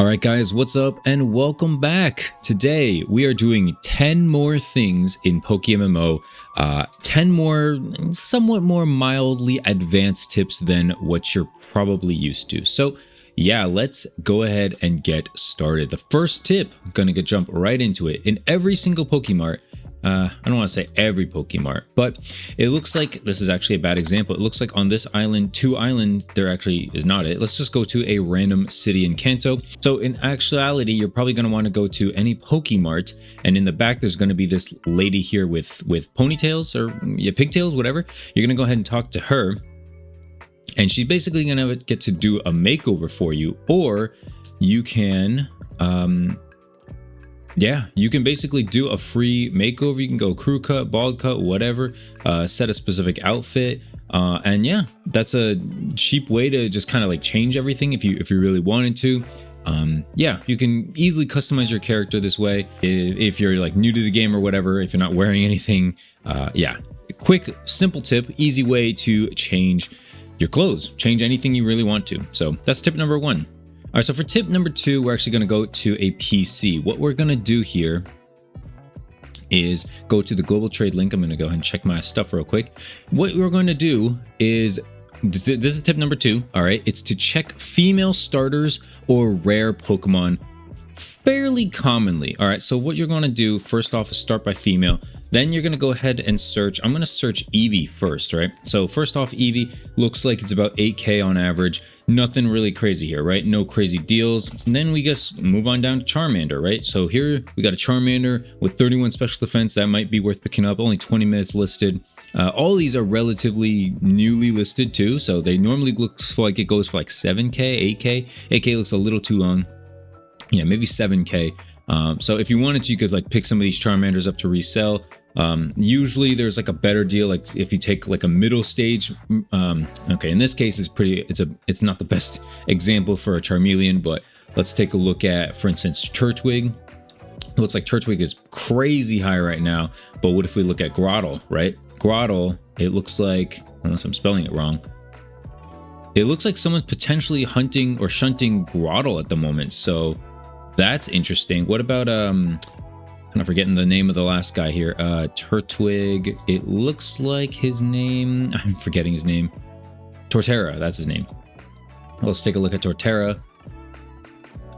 Alright guys, what's up and welcome back. Today we are doing 10 more things in PokeMMO, 10 more somewhat more mildly advanced tips than what you're probably used to. So yeah, let's go ahead and get started. The first tip, I'm gonna jump right into it. In every single Pokemart, I don't want to say every Pokemart, but it looks like this is actually a bad example. It looks like on this island, there actually is not it. Let's just go to a random city in Kanto. So in actuality, you're probably going to want to go to any Pokemart, and in the back, there's going to be this lady here with ponytails or pigtails, whatever. You're going to go ahead and talk to her, and she's basically going to get to do a makeover for you, or you can, yeah, you can basically do a free makeover. You can go crew cut, bald cut, whatever, set a specific outfit. And yeah, that's a cheap way to just kind of like change everything if you really wanted to. Yeah, you can easily customize your character this way. If you're like new to the game or whatever, if you're not wearing anything, yeah, quick, simple tip, easy way to change your clothes, change anything you really want to. So that's tip number one. All right, so for tip number two, we're actually going to go to a PC. What we're going to do here is go to the global trade link. I'm going to go ahead and check my stuff real quick. What we're going to do is, this is tip number two, all right? It's to check female starters or rare Pokemon fairly commonly. All right, so what you're going to do first off is start by female. Then you're going to go ahead and search. I'm going to search Eevee first, right? So first off, Eevee looks like it's about 8K on average. Nothing really crazy here, right? No crazy deals. And then we just move on down to Charmander, right? So here we got a Charmander with 31 special defense. That might be worth picking up. Only 20 minutes listed. All these are relatively newly listed too. So they normally looks like it goes for like 7K, 8K. 8K looks a little too long. Yeah, maybe 7K. So if you wanted to, you could like pick some of these Charmanders up to resell. Usually there's like a better deal, like if you take like a middle stage. Okay, in this case it's not the best example for a Charmeleon, but let's take a look at, for instance, Turtwig. It looks like Turtwig is crazy high right now, but what if we look at Grottle, right? Grottle, it looks like, unless I'm spelling it wrong, it looks like someone's potentially hunting or shunting Grottle at the moment, so that's interesting. What about I'm forgetting the name of the last guy here. Turtwig. It looks like his name, I'm forgetting his name. Torterra, that's his name. Let's take a look at Torterra.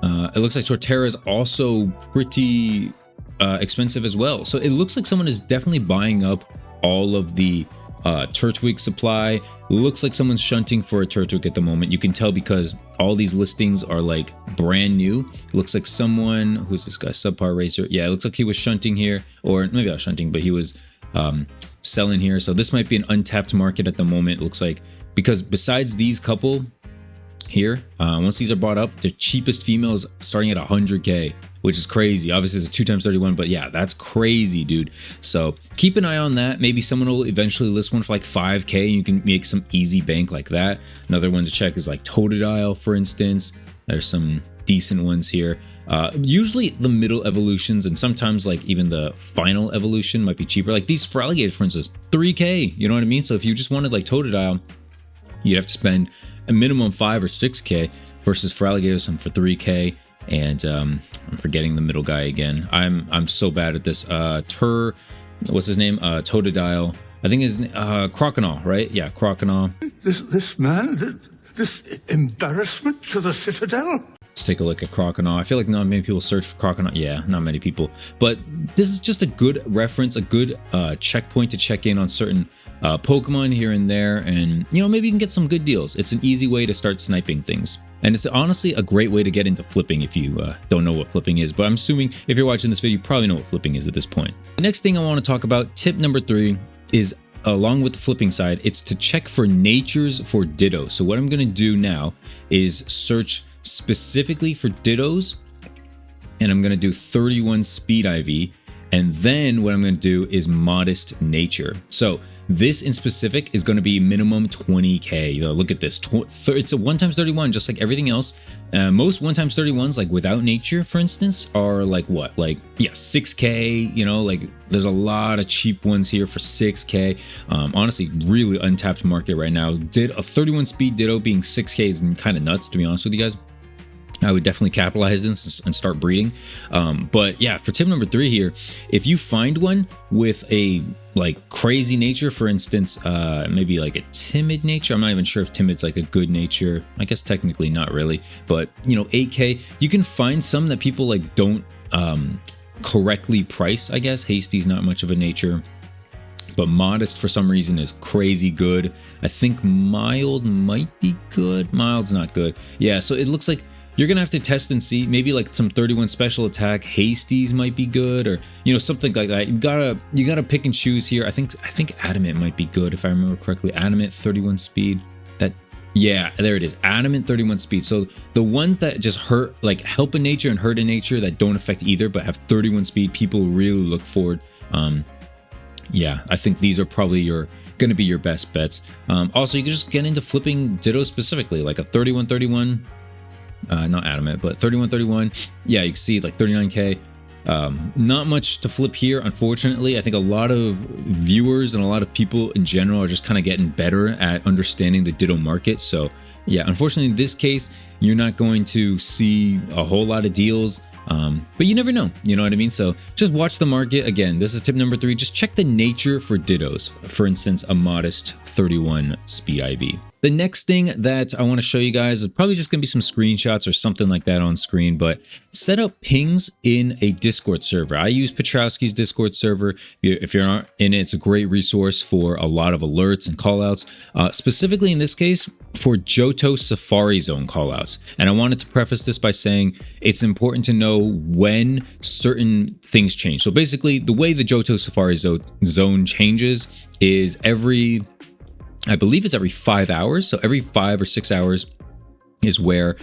It looks like Torterra is also pretty expensive as well. So it looks like someone is definitely buying up all of the Turtwig supply. Looks like someone's shunting for a Turtwig at the moment. You can tell because all these listings are like brand new. Looks like someone, who's this guy, Subpar Racer? Yeah, it looks like he was shunting here, or maybe not shunting, but he was selling here. So this might be an untapped market at the moment. It looks like, because besides these couple here, once these are bought up, the cheapest female is starting at 100K, which is crazy. Obviously it's a 2x31, but yeah, that's crazy, dude. So keep an eye on that. Maybe someone will eventually list one for like 5K and you can make some easy bank like that. Another one to check is like Totodile, for instance. There's some decent ones here. Usually the middle evolutions and sometimes like even the final evolution might be cheaper. Like these Feraligators, for instance, 3K, you know what I mean? So if you just wanted like Totodile, you'd have to spend a minimum 5 or 6K versus Feraligators for 3K. And I'm forgetting the middle guy again. I'm so bad at this. What's his name? Totodile. I think his Croconaw, right? Yeah, Croconaw. This man, this embarrassment to the Citadel. Let's take a look at Croconaw. I feel like not many people search for Croconaw. Yeah, not many people. But this is just a good reference, a good checkpoint to check in on certain Pokemon here and there, and you know, maybe you can get some good deals. It's an easy way to start sniping things, and it's honestly a great way to get into flipping if you don't know what flipping is, but I'm assuming if you're watching this video you probably know what flipping is at this point. The next thing I want to talk about, tip number 3, is along with the flipping side, it's to check for natures for Ditto. So what I'm going to do now is search specifically for Dittos, and I'm going to do 31 speed IV, and then what I'm going to do is modest nature. So this in specific is going to be minimum 20K. Look at this. It's a 1x31, just like everything else. Most 1x31s, like without nature, for instance, are like what? Like, yeah, 6K, you know, like there's a lot of cheap ones here for 6K. Honestly, really untapped market right now. Did a 31 speed Ditto being 6K is kind of nuts, to be honest with you guys. I would definitely capitalize this and start breeding. But yeah, for tip number 3 here, if you find one with a like crazy nature, for instance, maybe like a timid nature. I'm not even sure if timid's like a good nature. I guess technically not really, but you know, 8K, you can find some that people like don't correctly price, I guess. Hasty's not much of a nature, but modest for some reason is crazy good. I think mild might be good. Mild's not good. Yeah, so it looks like you're gonna have to test and see. Maybe like some 31 special attack Hasties might be good, or you know, something like that. You gotta pick and choose here. I think Adamant might be good if I remember correctly. Adamant 31 speed. Yeah, there it is. Adamant 31 speed. So the ones that just hurt, like help a nature and hurt a nature that don't affect either, but have 31 speed, people really look forward. Yeah, I think these are probably going to be your best bets. Also, you can just get into flipping Ditto specifically, like a 31-31, not Adamant, but 31-31. Yeah, you can see like 39K. Not much to flip here, unfortunately. I think a lot of viewers and a lot of people in general are just kind of getting better at understanding the Ditto market. So yeah, unfortunately in this case, you're not going to see a whole lot of deals. But you never know, you know what I mean? So just watch the market. Again, this is tip number 3. Just check the nature for Dittos. For instance, a modest 31 speed IV. The next thing that I want to show you guys is probably just going to be some screenshots or something like that on screen, but set up pings in a Discord server. I use Petrowski's Discord server. If you're not in it, it's a great resource for a lot of alerts and callouts, specifically in this case for Johto Safari Zone callouts. And I wanted to preface this by saying it's important to know when certain things change. So basically, the way the Johto Safari Zone changes is I believe it's every 5 hours. So every 5 or 6 hours is where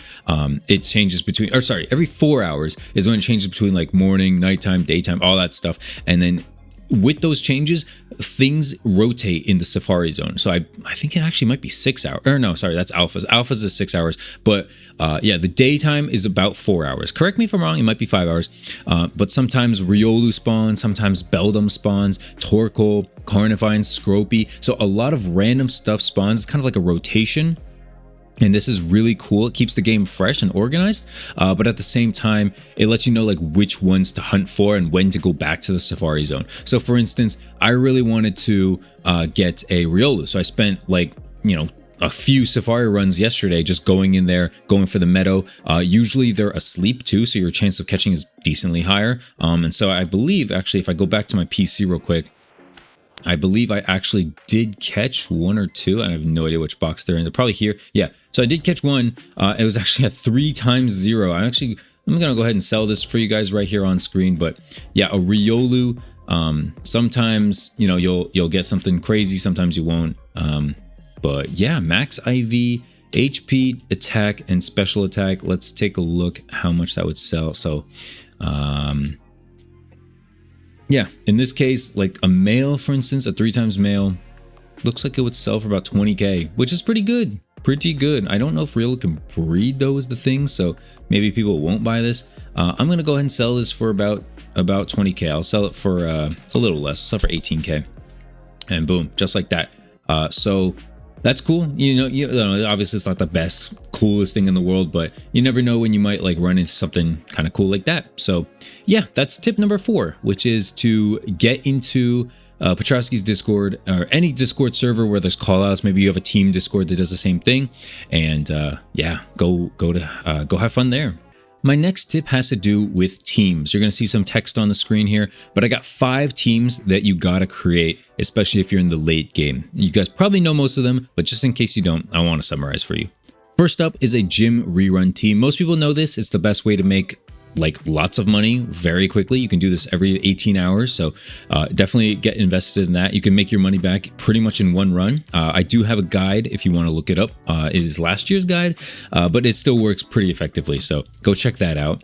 it changes between, or sorry, every 4 hours is when it changes between like morning, nighttime, daytime, all that stuff. And then with those changes, things rotate in the Safari Zone. So I think it actually might be 6 hours. Or no, sorry, that's alphas. Alphas is 6 hours. But yeah, the daytime is about 4 hours. Correct me if I'm wrong, it might be 5 hours. But sometimes Riolu spawns, sometimes Beldum spawns, Torkoal, Carnivine, Scropy. So a lot of random stuff spawns. It's kind of like a rotation. And this is really cool. It keeps the game fresh and organized, but at the same time, it lets you know like which ones to hunt for and when to go back to the Safari Zone. So for instance, I really wanted to get a Riolu. So I spent like, you know, a few Safari runs yesterday just going in there, going for the meadow. Usually they're asleep too, so your chance of catching is decently higher. And so I believe, actually, if I go back to my PC real quick, I believe I actually did catch 1 or 2. I have no idea which box they're in. They're probably here. Yeah, so I did catch 1. It was actually a 3x0. I'm gonna go ahead and sell this for you guys right here on screen. But yeah, a Riolu. Sometimes, you know, you'll get something crazy. Sometimes you won't. But yeah, max IV, HP, attack, and special attack. Let's take a look how much that would sell. So, yeah, in this case, like a male, for instance, a 3x male, looks like it would sell for about 20K, which is pretty good. Pretty good. I don't know if Riolu can breed though is the thing, so maybe people won't buy this. I'm gonna go ahead and sell this for about 20K. I'll sell it for a little less. I'll sell for 18K, and boom, just like that. So that's cool. You know, obviously it's not the best, coolest thing in the world, but you never know when you might like run into something kind of cool like that. So yeah, that's tip number 4, which is to get into Petrowski's Discord or any Discord server where there's callouts. Maybe you have a team Discord that does the same thing, and yeah, go have fun there. My next tip has to do with teams. You're going to see some text on the screen here, but I got 5 teams that you got to create, especially if you're in the late game. You guys probably know most of them, but just in case you don't, I want to summarize for you. First up is a gym rerun team. Most people know this. It's the best way to make like lots of money very quickly. You can do this every 18 hours. So definitely get invested in that. You can make your money back pretty much in one run. I do have a guide if you want to look it up. It is last year's guide, but it still works pretty effectively. So go check that out.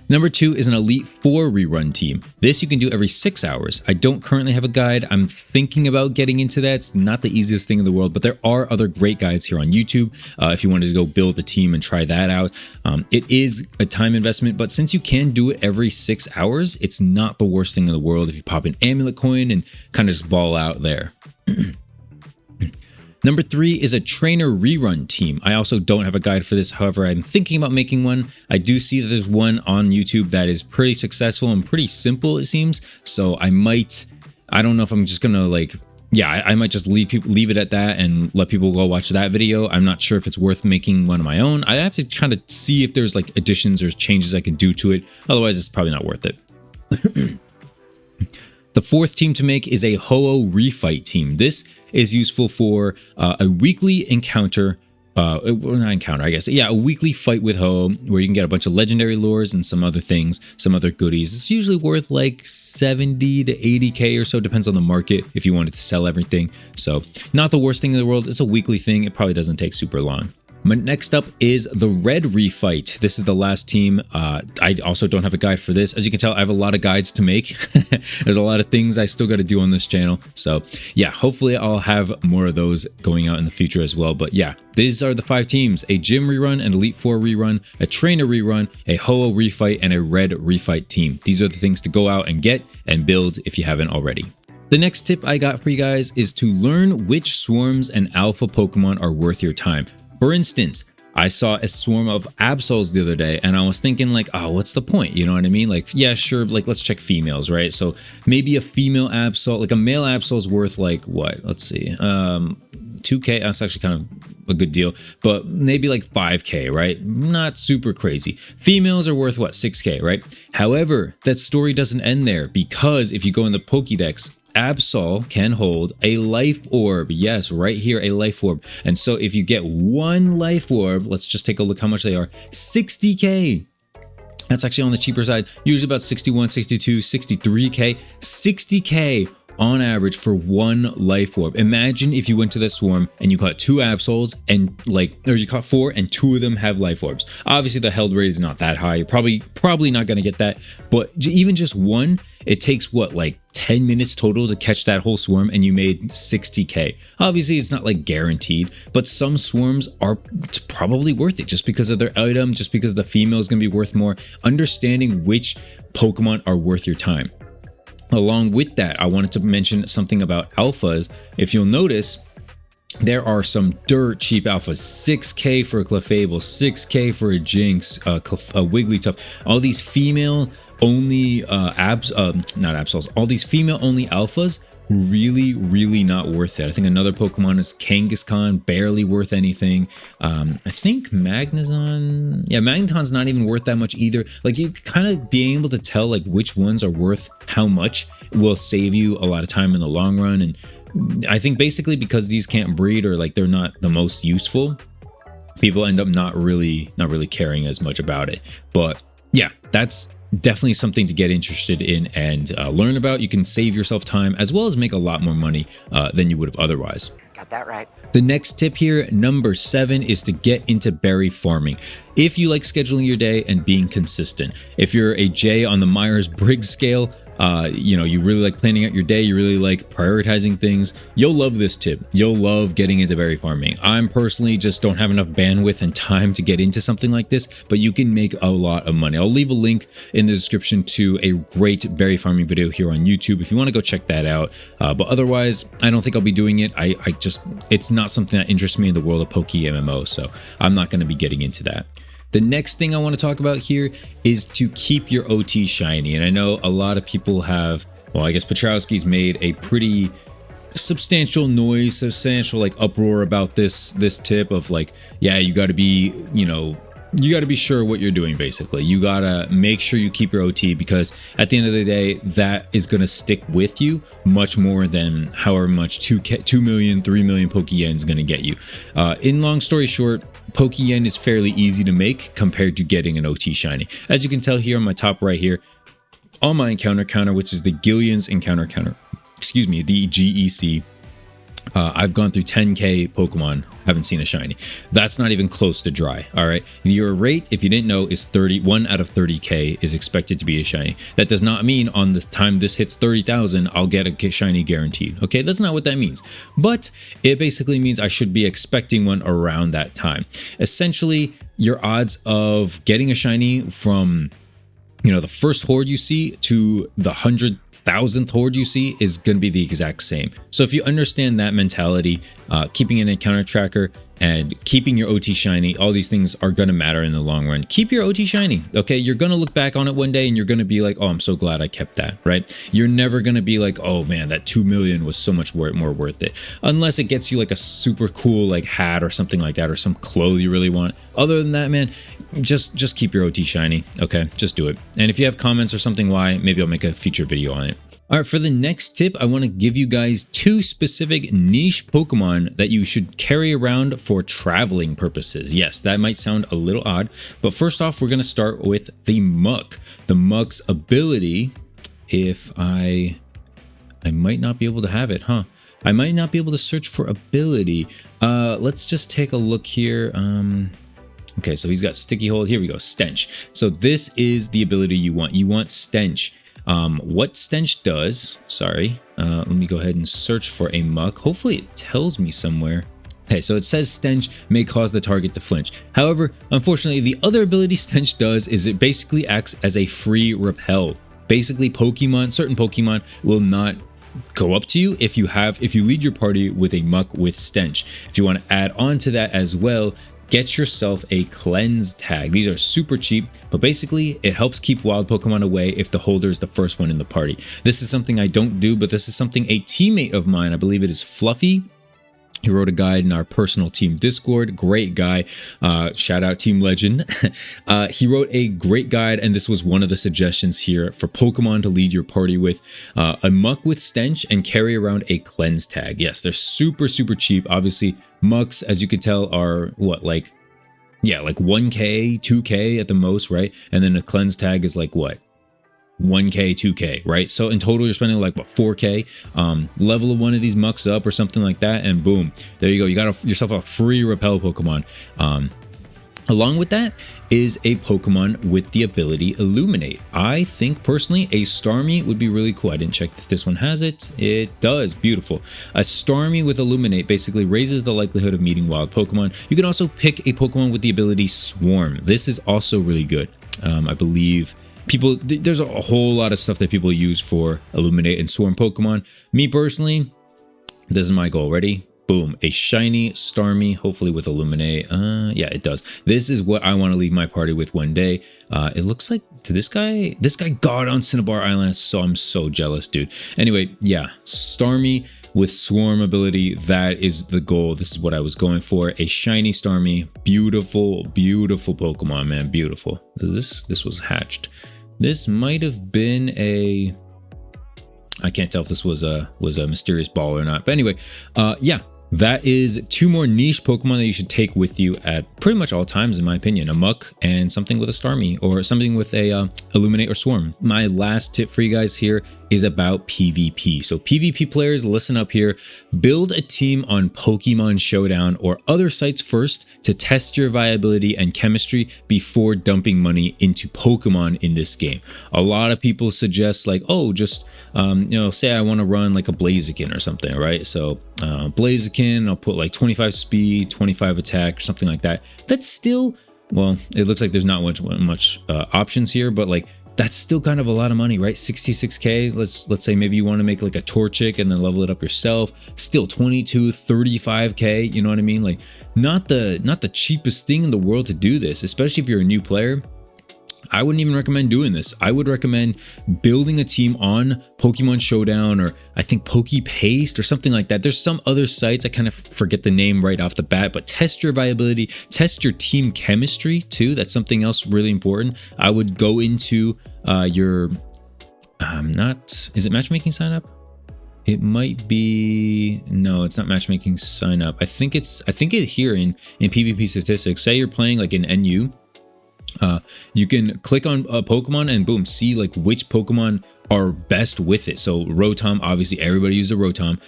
Number 2 is an Elite 4 rerun team. This you can do every 6 hours. I don't currently have a guide. I'm thinking about getting into that. It's not the easiest thing in the world, but there are other great guides here on YouTube if you wanted to go build a team and try that out. It is a time investment, but since you can do it every 6 hours, it's not the worst thing in the world if you pop an amulet coin and kind of just ball out there. Number 3 is a trainer rerun team. I also don't have a guide for this. However, I'm thinking about making one. I do see that there's one on YouTube that is pretty successful and pretty simple, it seems. So I don't know if I'm just going to like, yeah, I might just leave it at that and let people go watch that video. I'm not sure if it's worth making one of my own. I have to kind of see if there's like additions or changes I can do to it. Otherwise, it's probably not worth it. The 4th team to make is a Ho-Oh refight team. This is useful for a weekly encounter, not encounter, I guess. Yeah, a weekly fight with Ho-Oh where you can get a bunch of legendary lures and some other things, some other goodies. It's usually worth like 70 to 80k or so, depends on the market if you wanted to sell everything. So not the worst thing in the world. It's a weekly thing. It probably doesn't take super long. But next up is the Red Refight. This is the last team. I also don't have a guide for this. As you can tell, I have a lot of guides to make. There's a lot of things I still got to do on this channel. So yeah, hopefully I'll have more of those going out in the future as well. But yeah, these are the 5 teams: a gym rerun, an Elite 4 rerun, a trainer rerun, a Ho-Oh refight, and a Red Refight team. These are the things to go out and get and build if you haven't already. The next tip I got for you guys is to learn which swarms and alpha Pokemon are worth your time. For instance, I saw a swarm of Absols the other day and I was thinking like, oh, what's the point? You know what I mean? Like, yeah, sure. Like, let's check females, right? So maybe a female Absol, like a male Absol is worth like what? Let's see. 2k. That's actually kind of a good deal, but maybe like 5k, right? Not super crazy. Females are worth what? 6k, right? However, that story doesn't end there, because if you go in the Pokédex, Absol can hold a life orb. Yes, right here, a life orb. And so if you get one life orb, let's just take a look how much they are. 60k. That's actually on the cheaper side. Usually about 61, 62, 63k, 60k on average for one life orb. Imagine if you went to the swarm and you caught 2 Absols and or you caught 4 and 2 of them have life orbs. Obviously the held rate is not that high. You're probably not going to get that, but even just one, it takes what, like 10 minutes total to catch that whole swarm, and you made 60k. Obviously it's not like guaranteed, but some swarms are probably worth it just because of their item, just because the female is going to be worth more. Understanding which Pokemon are worth your time. Along with that, I wanted to mention something about alphas. If you'll notice, there are some dirt cheap alphas. 6k for a Clefable, 6k for a Jinx, a Wigglytuff. All these female only not Absols, all these female only alphas, really not worth it. I think another Pokemon is Kangaskhan, barely worth anything. I think Magneton, yeah, Magneton's not even worth that much either. Like, you kind of being able to tell like which ones are worth how much will save you a lot of time in the long run. And I think basically because these can't breed, or like they're not the most useful, people end up not really caring as much about it. But yeah, that's definitely something to get interested in and learn about. You can save yourself time as well as make a lot more money than you would have otherwise. Got that right. The next tip here, number 7, is to get into berry farming. If you like scheduling your day and being consistent, if you're a J on the Myers-Briggs scale, you really like planning out your day, you really like prioritizing things, you'll love this tip. You'll love getting into berry farming. I'm personally just don't have enough bandwidth and time to get into something like this, but you can make a lot of money. I'll leave a link in the description to a great berry farming video here on YouTube if you want to go check that out. But otherwise, I don't think I'll be doing it. It's not something that interests me in the world of PokeMMO, so I'm not going to be getting into that. The next thing I want to talk about here is to keep your OT shiny. And I know a lot of people have, well, I guess Petrowski's made a pretty substantial noise, substantial like uproar about this tip of like, yeah, you got to be, you got to be sure what you're doing. Basically, you got to make sure you keep your OT, because at the end of the day, that is going to stick with you much more than however much 2 million, 3 million Pokeyen is going to get you. In long story short, Pokeyen is fairly easy to make compared to getting an OT shiny. As you can tell here on my top right here, on my encounter counter, which is the Gillian's encounter counter, the GEC, I've gone through 10k Pokemon, haven't seen a shiny. That's not even close to dry. All right, your rate, if you didn't know, is 31 out of 30k is expected to be a shiny. That does not mean on the time this hits 30,000 I'll get a shiny guaranteed. Okay, that's not what that means, but it basically means I should be expecting one around that time. Essentially, your odds of getting a shiny from the first horde you see to the 100th 1,000th horde you see is going to be the exact same. So if you understand that mentality, keeping an encounter tracker and keeping your OT shiny, all these things are going to matter in the long run. Keep your OT shiny, okay? You're going to look back on it one day and you're going to be like, oh, I'm so glad I kept that, right? You're never going to be like, oh man, that 2 million was so much more worth it. Unless it gets you like a super cool like hat or something like that, or some clothes you really want. Other than that, man, just keep your OT shiny, okay? Just do it. And if you have comments or something why, maybe I'll make a future video on it. All right, for the next tip, I want to give you guys 2 specific niche Pokemon that you should carry around for traveling purposes. Yes, that might sound a little odd, but first off, we're going to start with the Muk. The Muk's ability, if I might not be able to have it, huh? I might not be able to search for ability. Let's just take a look here. Okay, so he's got Sticky Hold. Here we go, Stench. So this is the ability you want. You want Stench. What Stench does, let me go ahead and search for a Muk. Hopefully it tells me somewhere. Okay, so it says Stench may cause the target to flinch. However, unfortunately, the other ability Stench does is it basically acts as a free repel. Basically, certain Pokemon will not go up to you if you lead your party with a Muk with Stench. If you want to add on to that as well, get yourself a cleanse tag. These are super cheap, but basically it helps keep wild Pokemon away if the holder is the first one in the party. This is something I don't do, but this is something a teammate of mine, I believe it is Fluffy, he wrote a guide in our personal team Discord. Great guy. Shout out Team Legend. He wrote a great guide, and this was one of the suggestions here for Pokemon to lead your party with. A Muk with Stench and carry around a cleanse tag. Yes, they're super cheap. Obviously, Muks, as you can tell, are what, like 1K, 2K at the most, right? And then a cleanse tag is like what? 1K, 2K, right? So in total, you're spending like what, 4K. Level one of these Muks up or something like that, and boom, there you go. You got yourself a free repel Pokemon. Along with that is a Pokemon with the ability Illuminate. I think personally a Starmie would be really cool. I didn't check if this one has it. It does. Beautiful. A Starmie with Illuminate basically raises the likelihood of meeting wild Pokemon. You can also pick a Pokemon with the ability Swarm. This is also really good. I believe there's a whole lot of stuff that people use for Illuminate and Swarm Pokemon. Me personally, this is my goal. Ready? Boom, a shiny Starmie, hopefully with Illuminate. Yeah, it does. This is what I want to leave my party with one day. It looks like this guy got on Cinnabar Island, so I'm so jealous, dude. Anyway, yeah, Starmie with Swarm ability, that is the goal. This is what I was going for. A shiny Starmie, beautiful Pokemon, man, beautiful. This was hatched. This might have been I can't tell if this was a mysterious ball or not. But anyway, yeah, that is 2 more niche Pokemon that you should take with you at pretty much all times, in my opinion. A Muk and something with a Starmie, or something with a Illuminate or Swarm. My last tip for you guys here is about PvP. So PvP players, listen up here. Build a team on Pokemon Showdown or other sites first to test your viability and chemistry before dumping money into Pokemon in this game. A lot of people suggest like, oh, just say I want to run like a Blaziken or something, right? So Blaziken, I'll put like 25 speed, 25 attack, or something like that. That's still, well, it looks like there's not much options here, but like that's still kind of a lot of money, right? 66K. Let's say maybe you want to make like a Torchic and then level it up yourself. Still 22, 35K. You know what I mean? Like not the cheapest thing in the world to do this, especially if you're a new player. I wouldn't even recommend doing this. I would recommend building a team on Pokemon Showdown, or I think PokePaste or something like that. There's some other sites, I kind of forget the name right off the bat, but test your viability, test your team chemistry too. That's something else really important. I would go into your, is it matchmaking sign up? It might be, no, it's not matchmaking sign up. I think it here in PvP statistics, say you're playing like an NU, you can click on a Pokemon and boom, see like which Pokemon are best with it. So Rotom, obviously everybody uses a Rotom.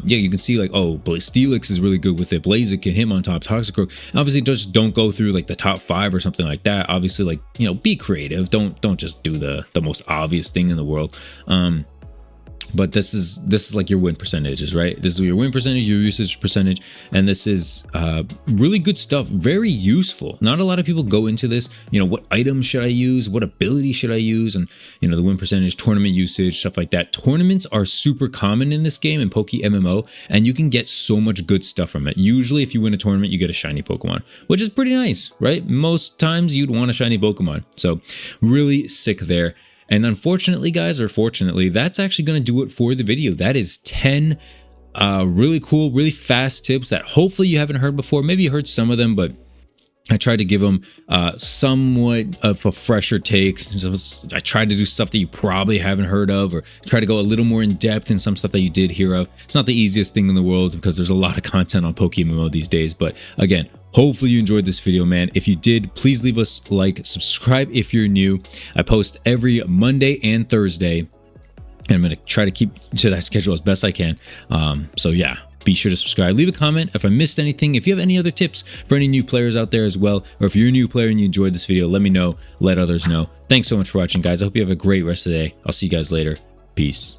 Yeah, you can see like, oh, Steelix is really good with it. Blaziken, Hitmontop, Toxicroak. Obviously, just don't go through like the top 5 or something like that. Obviously, like, be creative. Don't just do the most obvious thing in the world. But this is like your win percentages, right? This is your win percentage, your usage percentage, and this is really good stuff, very useful. Not a lot of people go into this, you know, what items should I use, what ability should I use, and you know, the win percentage, tournament usage, stuff like that. Tournaments are super common in this game, in PokeMMO, and you can get so much good stuff from it. Usually if you win a tournament, you get a shiny Pokemon, which is pretty nice, right? Most times you'd want a shiny Pokemon, so really sick there. And unfortunately, guys, or fortunately, that's actually going to do it for the video. That is 10 really cool, really fast tips that hopefully you haven't heard before. Maybe you heard some of them, but I tried to give them somewhat of a fresher take. I tried to do stuff that you probably haven't heard of, or try to go a little more in depth in some stuff that you did hear of. It's not the easiest thing in the world because there's a lot of content on PokeMMO these days. But again, hopefully you enjoyed this video, man. If you did, please leave us a like, subscribe if you're new. I post every Monday and Thursday, and I'm going to try to keep to that schedule as best I can. So yeah, be sure to subscribe. Leave a comment if I missed anything. If you have any other tips for any new players out there as well, or if you're a new player and you enjoyed this video, let me know, let others know. Thanks so much for watching, guys. I hope you have a great rest of the day. I'll see you guys later. Peace.